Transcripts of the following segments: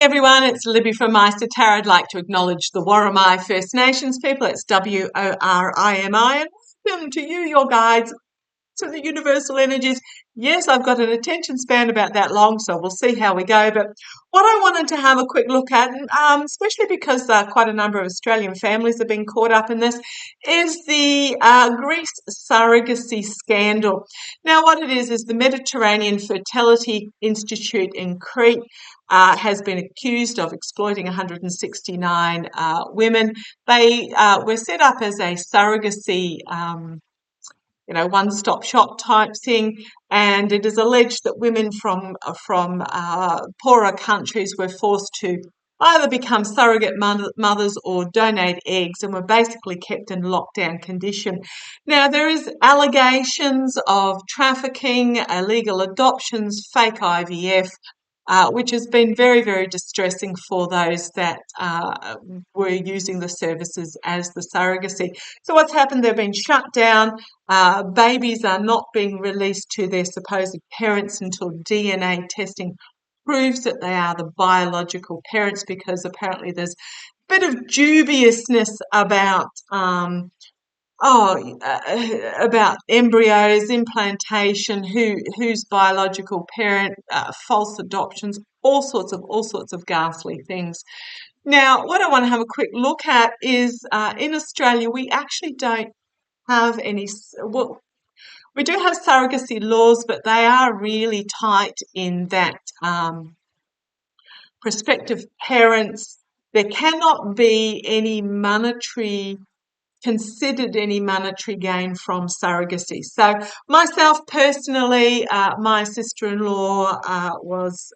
Everyone, it's Libby from Meister Tarot. I'd like to acknowledge the Worimi First Nations people. It's Worimi, and welcome to you, your guides, to the universal energies. Yes, I've got an attention span about that long, so we'll see how we go. But what I wanted to have a quick look at, especially because quite a number of Australian families have been caught up in this, is the Greece surrogacy scandal. Now, what it is the Mediterranean Fertility Institute in Crete has been accused of exploiting 169 women. They were set up as a surrogacy one-stop shop type thing, and it is alleged that women from poorer countries were forced to either become surrogate mothers or donate eggs, and were basically kept in lockdown condition. Now, there is allegations of trafficking, illegal adoptions, fake IVF, which has been very, very distressing for those that were using the services as the surrogacy. So what's happened, they've been shut down. Babies are not being released to their supposed parents until DNA testing proves that they are the biological parents, because apparently there's a bit of dubiousness about about embryos, implantation, who's biological parent, false adoptions, all sorts of ghastly things. Now, what I want to have a quick look at is in Australia, we actually don't have any. Well, we do have surrogacy laws, but they are really tight in that prospective parents. There cannot be considered any monetary gain from surrogacy. So myself personally, my sister-in-law was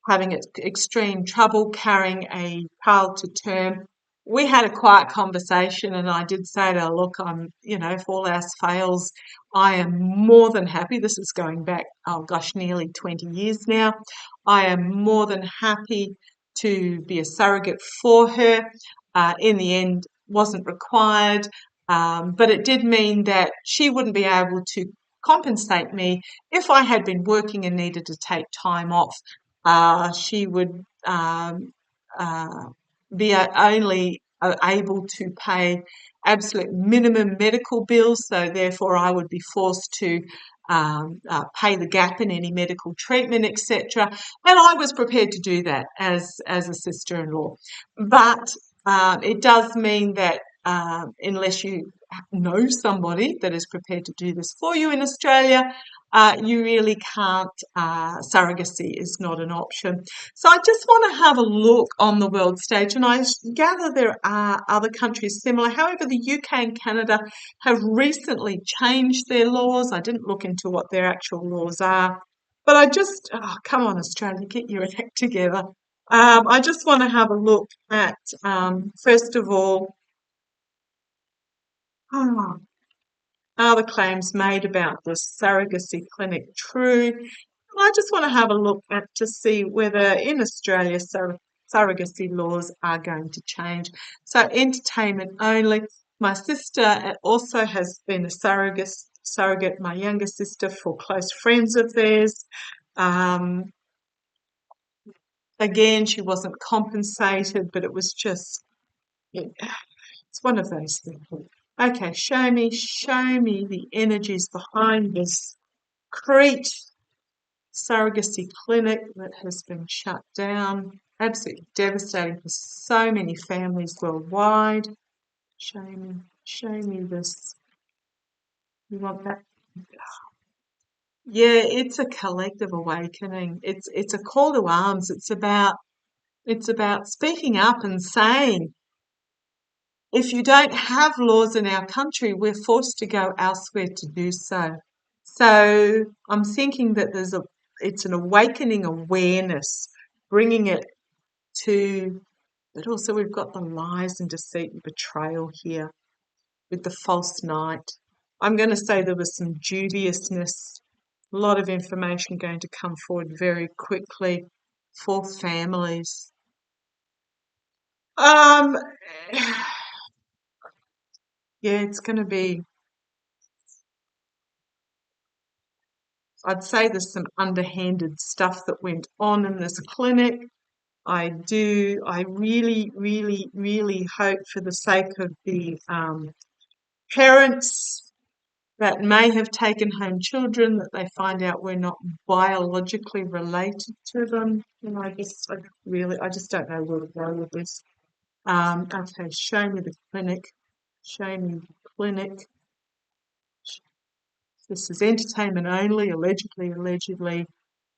having extreme trouble carrying a child to term. We had a quiet conversation, and I did say to her, look, if all else fails, I am more than happy. This is going back, oh gosh, nearly 20 years now. I am more than happy to be a surrogate for her. In the end, wasn't required, but it did mean that she wouldn't be able to compensate me if I had been working and needed to take time off. She would be only able to pay absolute minimum medical bills, so therefore I would be forced to pay the gap in any medical treatment, etc. And I was prepared to do that as a sister-in-law. But it does mean that unless you know somebody that is prepared to do this for you in Australia, you really can't. Surrogacy is not an option. So I just want to have a look on the world stage, and I gather there are other countries similar. However, the UK and Canada have recently changed their laws. I didn't look into what their actual laws are, but come on, Australia, get your act together. I just want to have a look at, first of all, ah, are the claims made about the surrogacy clinic true? I just want to have a look at to see whether in Australia surrogacy laws are going to change. So entertainment only. My sister also has been a surrogate, my younger sister, for close friends of theirs. Again, she wasn't compensated, but it was just, it's one of those things. Okay, show me the energies behind this Crete surrogacy clinic that has been shut down. Absolutely devastating for so many families worldwide. Show me this. You want that? Yeah, it's a collective awakening. It's a call to arms. It's about speaking up and saying, if you don't have laws in our country, we're forced to go elsewhere to do so. So I'm thinking that it's an awakening awareness, bringing it to, but also we've got the lies and deceit and betrayal here with the false knight. I'm going to say there was some dubiousness, a lot of information going to come forward very quickly for families. Um, yeah, it's going to be, I'd say there's some underhanded stuff that went on in this clinic. I do. I really, really, really hope for the sake of the parents that may have taken home children that they find out we're not biologically related to them. And I just don't know where to go with this. Okay, show me the clinic. Show me the clinic. This is entertainment only, allegedly,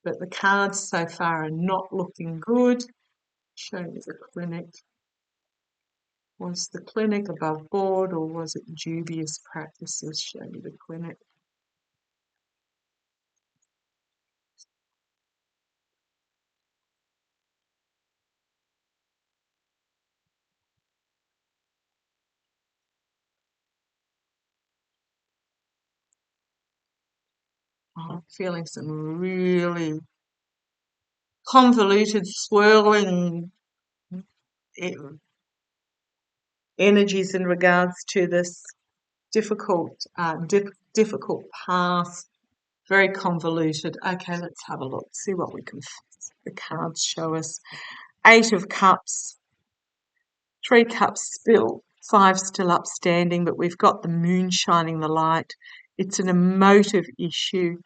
but the cards so far are not looking good. Show me the clinic. Was the clinic above board or was it dubious practices? Show me the clinic. Oh, I'm feeling some really convoluted, swirling energies in regards to this difficult path. Very convoluted. Okay, let's have a look. See what the cards show us. 8 of Cups, 3 cups spilled, 5 still upstanding, but we've got the moon shining the light. It's an emotive issue.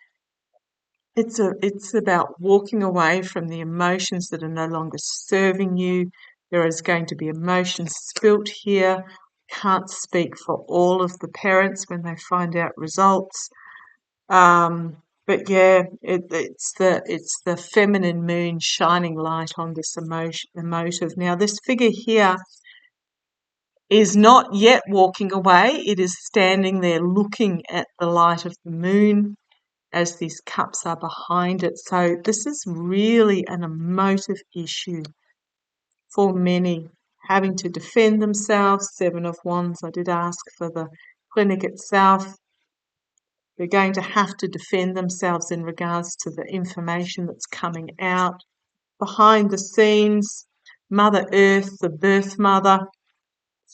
It's about walking away from the emotions that are no longer serving you. There is going to be emotions spilt here. Can't speak for all of the parents when they find out results. But yeah, it's the feminine moon shining light on this emotive. Now this figure here is not yet walking away. It is standing there looking at the light of the moon as these cups are behind it. So this is really an emotive issue for many, having to defend themselves. 7 of Wands, I did ask for the clinic itself. They're going to have to defend themselves in regards to the information that's coming out. Behind the scenes, Mother Earth, the birth mother,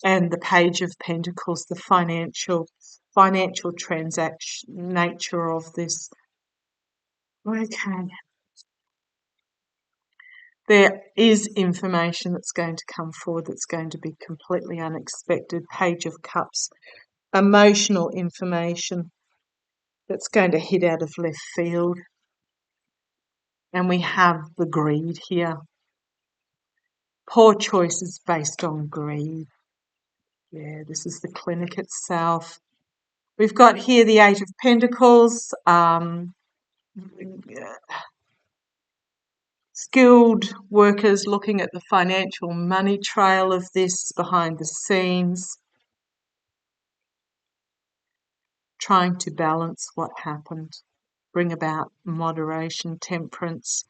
and the Page of Pentacles, the financial transaction nature of this. Okay. There is information that's going to come forward that's going to be completely unexpected. Page of Cups, emotional information that's going to hit out of left field. And we have the greed here. Poor choices based on greed. Yeah, this is the clinic itself. We've got here the 8 of Pentacles. Skilled workers looking at the financial money trail of this behind the scenes, trying to balance what happened, bring about moderation, temperance,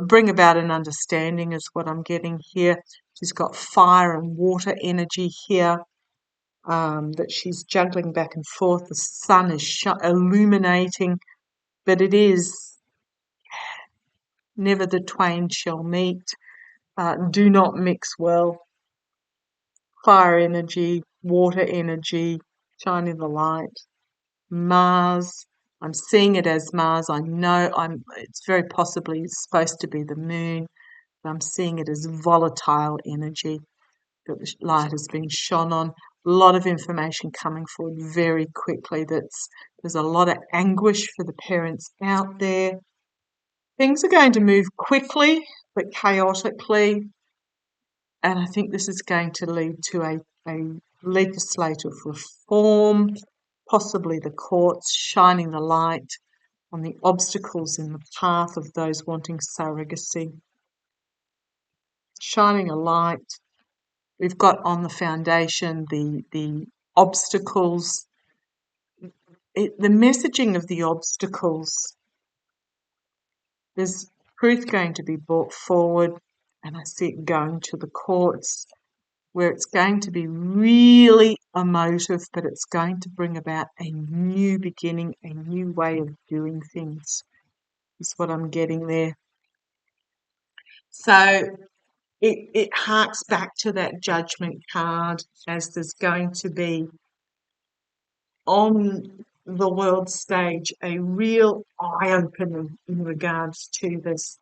bring about an understanding is what I'm getting here. She's got fire and water energy here that she's juggling back and forth. The sun is illuminating, but it is never the twain shall meet. Do not mix well. Fire energy, water energy, shining the light. Mars, I'm seeing it as Mars. I know it's very possibly supposed to be the moon, but I'm seeing it as volatile energy that the light has been shone on. A lot of information coming forward very quickly. There's a lot of anguish for the parents out there. Things are going to move quickly but chaotically, and I think this is going to lead to a legislative reform, possibly the courts shining the light on the obstacles in the path of those wanting surrogacy. Shining a light. We've got on the foundation the obstacles, the messaging of the obstacles. There's truth going to be brought forward, and I see it going to the courts, where it's going to be really emotive, but it's going to bring about a new beginning, a new way of doing things, is what I'm getting there. So it harks back to that judgment card, as there's going to be on the world stage a real eye-opener in regards to this.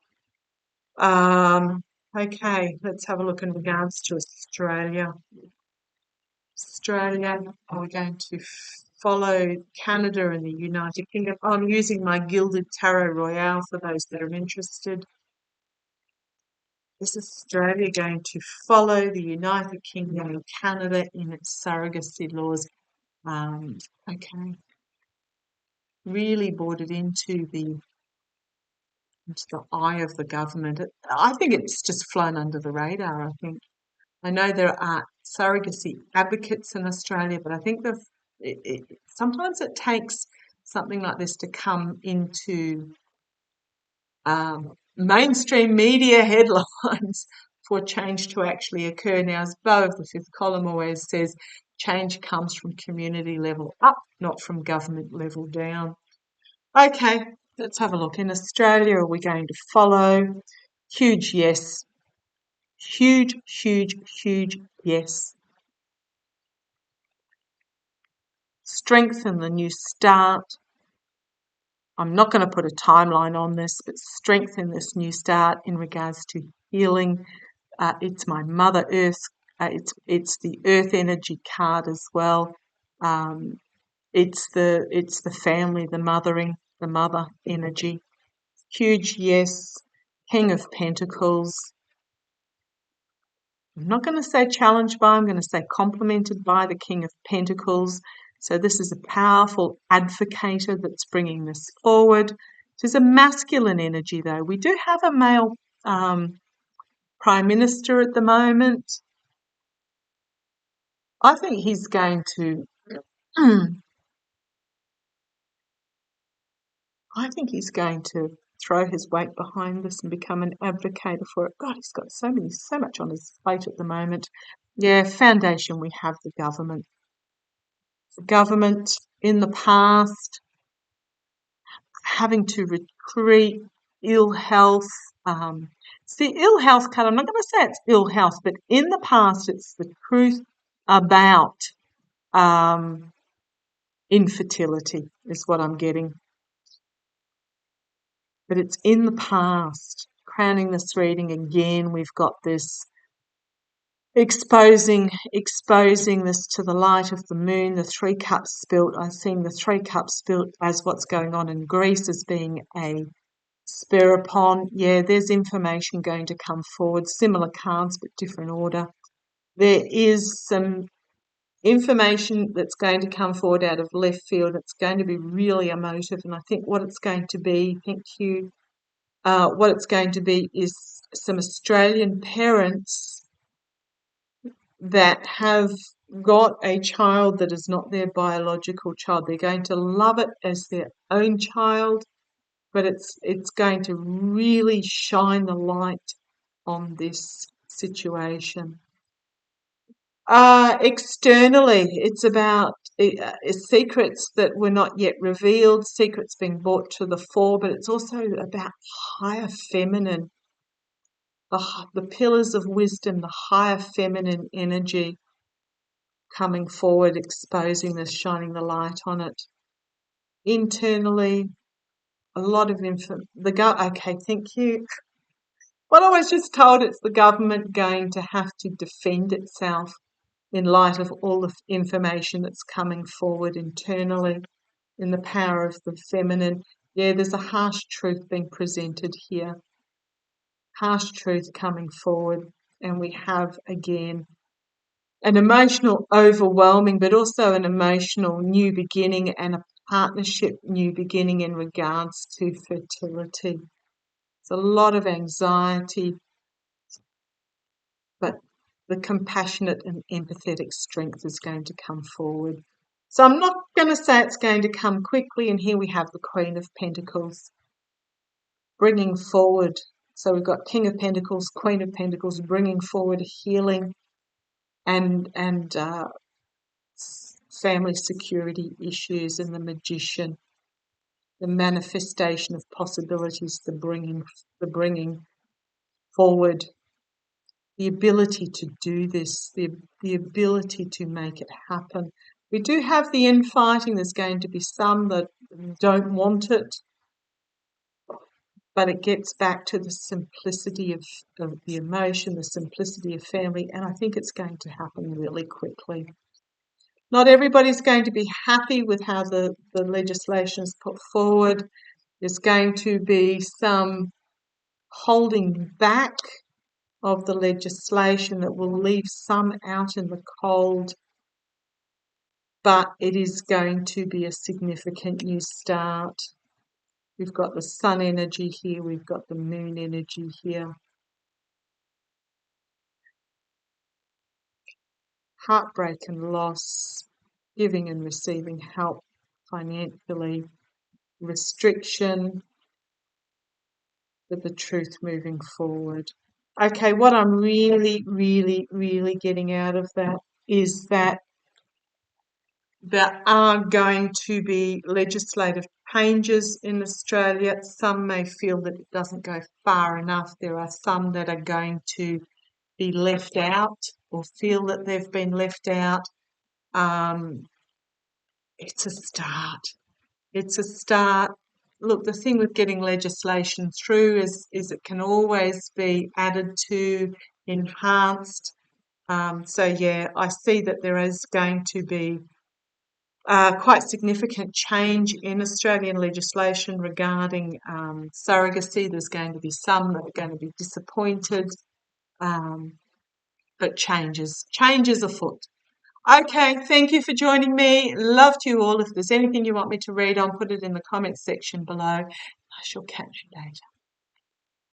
Okay, let's have a look in regards to Australia. Australia, are we going to follow Canada and the United Kingdom? I'm using my Gilded Tarot Royale for those that are interested. Is Australia going to follow the United Kingdom and Canada in its surrogacy laws? Okay, really brought it into the eye of the government. I think it's just flown under the radar. I know there are surrogacy advocates in Australia, but I think sometimes it takes something like this to come into mainstream media headlines for change to actually occur. Now, as Beau of the Fifth Column always says, change comes from community level up, not from government level down. Okay, let's have a look. In Australia, are we going to follow? Huge yes. Huge, huge, huge yes. Strengthen the new start. I'm not going to put a timeline on this, but strengthen this new start in regards to healing. It's my Mother Earth. It's the Earth energy card as well. It's the family, the mothering, the mother energy. Huge yes. King of Pentacles. I'm not going to say challenged by, I'm going to say complemented by the King of Pentacles. So this is a powerful advocator that's bringing this forward. There's a masculine energy, though. We do have a male Prime Minister at the moment. I think he's going to... I think he's going to throw his weight behind this and become an advocate for it. God, he's got so much on his plate at the moment. Yeah, foundation, we have the government. The government in the past having to retreat, ill health. It's the ill health card. I'm not going to say it's ill health, but in the past, it's the truth about infertility is what I'm getting. But it's in the past. Crowning this reading again, we've got this exposing this to the light of the moon, the 3 cups spilt. I've seen the 3 cups spilt as what's going on in Greece as being a spur upon. Yeah, there's information going to come forward, similar cards but different order. There is some information that's going to come forward out of left field. It's going to be really emotive, and I think what it's going to be, thank you, what it's going to be is some Australian parents that have got a child that is not their biological child. They're going to love it as their own child, but it's going to really shine the light on this situation. Externally, it's about secrets that were not yet revealed, secrets being brought to the fore, but it's also about higher feminine, the pillars of wisdom, the higher feminine energy coming forward, exposing this, shining the light on it. Internally, a lot of okay, thank you. Well, I was just told it's the government going to have to defend itself in light of all the information that's coming forward internally in the power of the feminine. Yeah, there's a harsh truth being presented here. Harsh truth coming forward. And we have, again, an emotional overwhelming, but also an emotional new beginning and a partnership new beginning in regards to fertility. It's a lot of anxiety, but the compassionate and empathetic strength is going to come forward. So I'm not going to say it's going to come quickly, and here we have the Queen of Pentacles bringing forward. So we've got King of Pentacles, Queen of Pentacles bringing forward healing and family security issues, and the Magician, the manifestation of possibilities, the bringing forward, the ability to do this, the ability to make it happen. We do have the infighting. There's going to be some that don't want it, but it gets back to the simplicity of the emotion, the simplicity of family, and I think it's going to happen really quickly. Not everybody's going to be happy with how the legislation is put forward. There's going to be some holding back of the legislation that will leave some out in the cold, but it is going to be a significant new start. We've got the sun energy here, we've got the moon energy here. Heartbreak and loss, giving and receiving help financially, restriction, but the truth moving forward. Okay, what I'm really, really, really getting out of that is that there are going to be legislative changes in Australia. Some may feel that it doesn't go far enough. There are some that are going to be left out or feel that they've been left out. It's a start. It's a start. Look, the thing with getting legislation through is it can always be added to, enhanced. So yeah, I see that there is going to be quite significant change in Australian legislation regarding surrogacy. There's going to be some that are going to be disappointed, but changes afoot. Okay, thank you for joining me. Love to you all. If there's anything you want me to read on, put it in the comments section below. I shall catch you later.